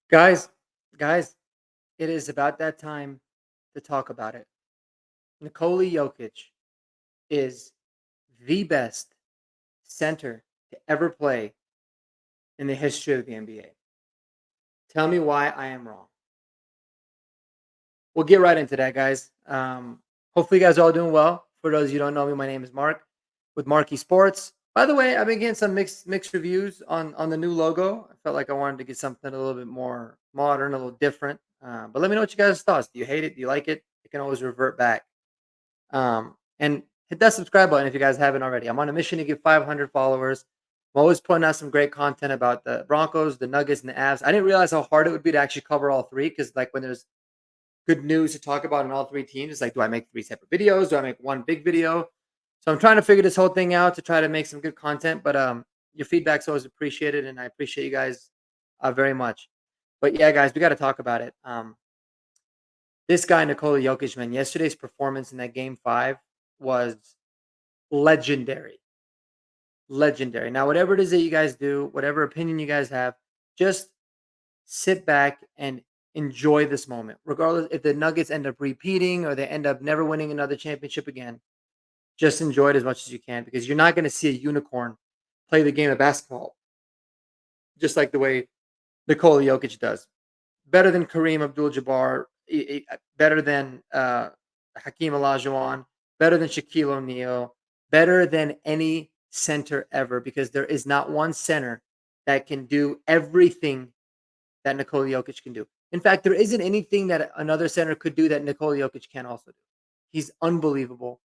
Guys, guys, it is about that time to talk about it. Nikola Jokic is the best center to ever play in the history of the NBA. Tell me why I am wrong. We'll get right into that, guys. Hopefully, you guys are all doing well. For those of you who don't know me, my name is Mark with Marky Sports. By the way, I've been getting some mixed reviews on the new logo. I felt like I wanted to get something a little bit more modern, a little different. But let me know what you guys' thoughts. Do you hate it? Do you like it? You can always revert back. And hit that subscribe button if you guys haven't already. I'm on a mission to get 500 followers. I'm always putting out some great content about the Broncos, the Nuggets, and the Avs. I didn't realize how hard it would be to actually cover all three because, like, when there's good news to talk about in all three teams, it's like, do I make three separate videos? Do I make one big video? So I'm trying to figure this whole thing out to try to make some good content. But your feedback's always appreciated, and I appreciate you guys very much. But yeah, guys, we got to talk about it. This guy, Nikola Jokic, man, yesterday's performance in that game five was legendary. Legendary. Now, whatever it is that you guys do, whatever opinion you guys have, just sit back and enjoy this moment. Regardless if the Nuggets end up repeating or they end up never winning another championship again, just enjoy it as much as you can because you're not going to see a unicorn play the game of basketball just like the way Nikola Jokic does. Better than Kareem Abdul-Jabbar, better than Hakeem Olajuwon, better than Shaquille O'Neal, better than any center ever because there is not one center that can do everything that Nikola Jokic can do. In fact, there isn't anything that another center could do that Nikola Jokic can also do. He's unbelievable.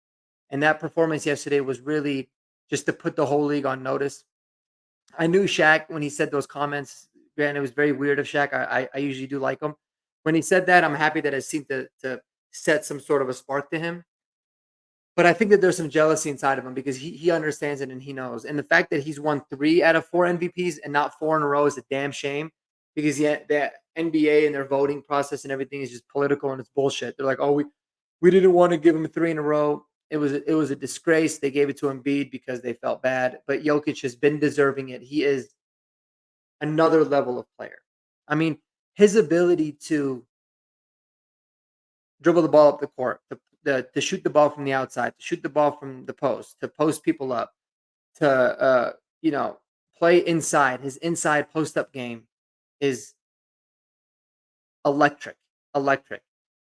And that performance yesterday was really just to put the whole league on notice. I knew Shaq when he said those comments. Granted, it was very weird of Shaq. I usually do like him. When he said that, I'm happy that it seemed to set some sort of a spark to him. But I think that there's some jealousy inside of him because he understands it and he knows. And the fact that he's won 3 out of 4 MVPs and not 4 in a row is a damn shame because the NBA and their voting process and everything is just political and it's bullshit. They're like, oh, we didn't want to give him 3 in a row. It was a disgrace. They gave it to Embiid because they felt bad. But Jokic has been deserving it. He is another level of player. I mean, his ability to dribble the ball up the court, to shoot the ball from the outside, to shoot the ball from the post, to post people up, to you know play inside. His inside post up game is electric, electric.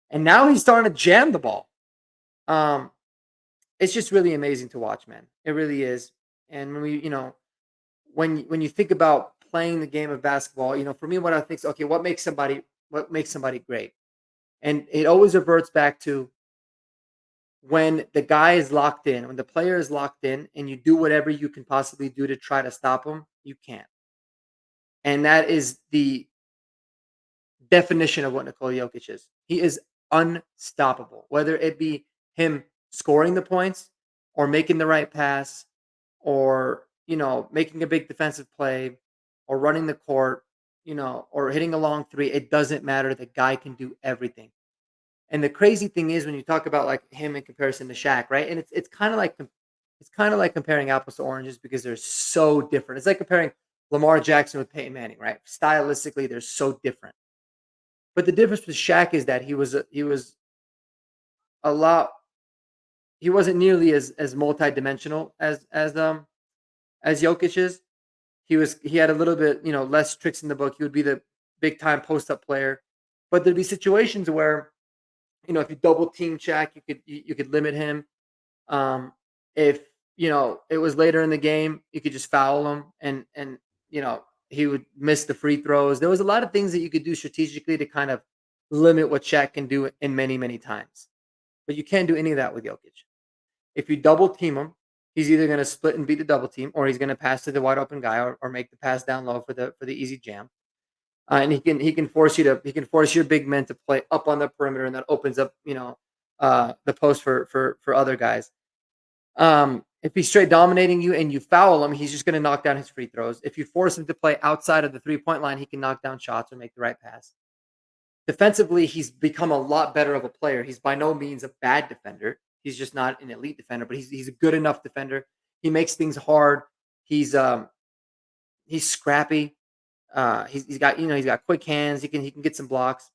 And now he's starting to jam the ball. Um, it's just really amazing to watch, man. It really is. And when you think about playing the game of basketball, for me, what I think is okay, what makes somebody great, and it always reverts back to when the guy is locked in, when the player is locked in, and you do whatever you can possibly do to try to stop him, you can't. And that is the definition of what Nikola Jokic is. He is unstoppable, whether it be him scoring the points or making the right pass or, making a big defensive play or running the court, or hitting a long three. It doesn't matter. The guy can do everything. And the crazy thing is when you talk about like him in comparison to Shaq, right? And it's kind of like comparing apples to oranges because they're so different. It's like comparing Lamar Jackson with Peyton Manning, right? Stylistically, they're so different. But the difference with Shaq is that he was a lot he wasn't nearly as multidimensional as Jokic is. He had a little bit, less tricks in the book. He would be the big time post up player. But there'd be situations where, if you double team Shaq, you could limit him. If it was later in the game, you could just foul him and he would miss the free throws. There was a lot of things that you could do strategically to kind of limit what Shaq can do in many, many times. But you can't do any of that with Jokic. If you double team him, he's either going to split and beat the double team, or he's going to pass to the wide open guy, or make the pass down low for the easy jam. And he can force your big men to play up on the perimeter, and that opens up the post for other guys. If he's straight dominating you and you foul him, he's just going to knock down his free throws. If you force him to play outside of the 3 point line, he can knock down shots or make the right pass. Defensively, he's become a lot better of a player. He's by no means a bad defender. He's just not an elite defender, but he's a good enough defender. He makes things hard. He's scrappy. He's got he's got quick hands. He can get some blocks.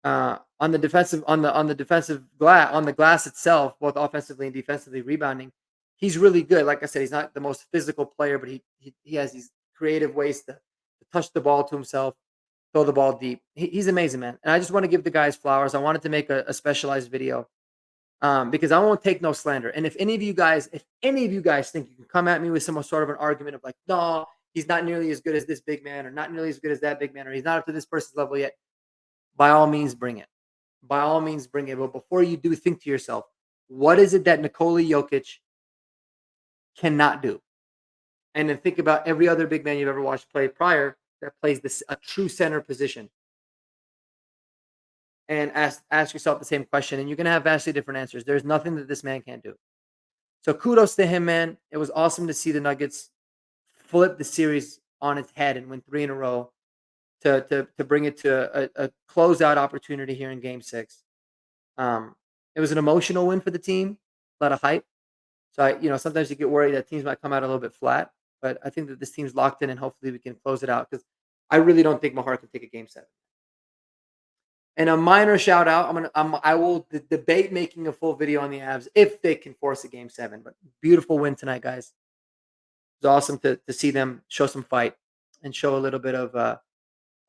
On the defensive on the defensive glass on the glass itself, both offensively and defensively rebounding, he's really good. Like I said, he's not the most physical player, but he has these creative ways to touch the ball to himself, throw the ball deep. He's amazing, man. And I just want to give the guys flowers. I wanted to make a specialized video because I won't take no slander. And if any of you guys think you can come at me with some sort of an argument of like, no, he's not nearly as good as this big man, or not nearly as good as that big man, or he's not up to this person's level yet, by all means, bring it. By all means, bring it. But before you do, think to yourself, what is it that Nikola Jokic cannot do? And then think about every other big man you've ever watched play prior that plays this a true center position, and ask yourself the same question, and you're gonna have vastly different answers. There's nothing that this man can't do. So kudos to him, man. It was awesome to see the Nuggets flip the series on its head and win three in a row to bring it to a closeout opportunity here in Game Six. It was an emotional win for the team, a lot of hype. So sometimes you get worried that teams might come out a little bit flat, but I think that this team's locked in, and hopefully we can close it out because I really don't think my heart can take a Game Seven. And a minor shout out, I will debate making a full video on the Avs if they can force a Game Seven. But beautiful win tonight, guys. It's awesome to see them show some fight and show a little bit of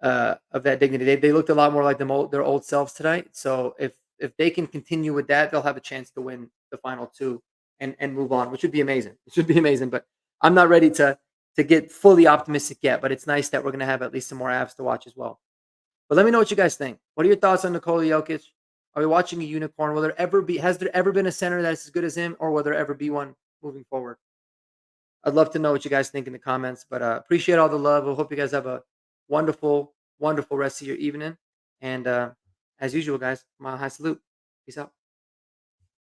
that dignity. They looked a lot more like their old selves tonight. So if they can continue with that, they'll have a chance to win the final two and move on, which would be amazing. It should be amazing. But I'm not ready to get fully optimistic yet. But it's nice that we're gonna have at least some more Avs to watch as well. But let me know what you guys think. What are your thoughts on Nikola Jokic? Are we watching a unicorn? Has there ever been a center that's as good as him, or will there ever be one moving forward? I'd love to know what you guys think in the comments, but appreciate all the love. I hope you guys have a wonderful, wonderful rest of your evening. And as usual, guys, Mile High Salute. Peace out.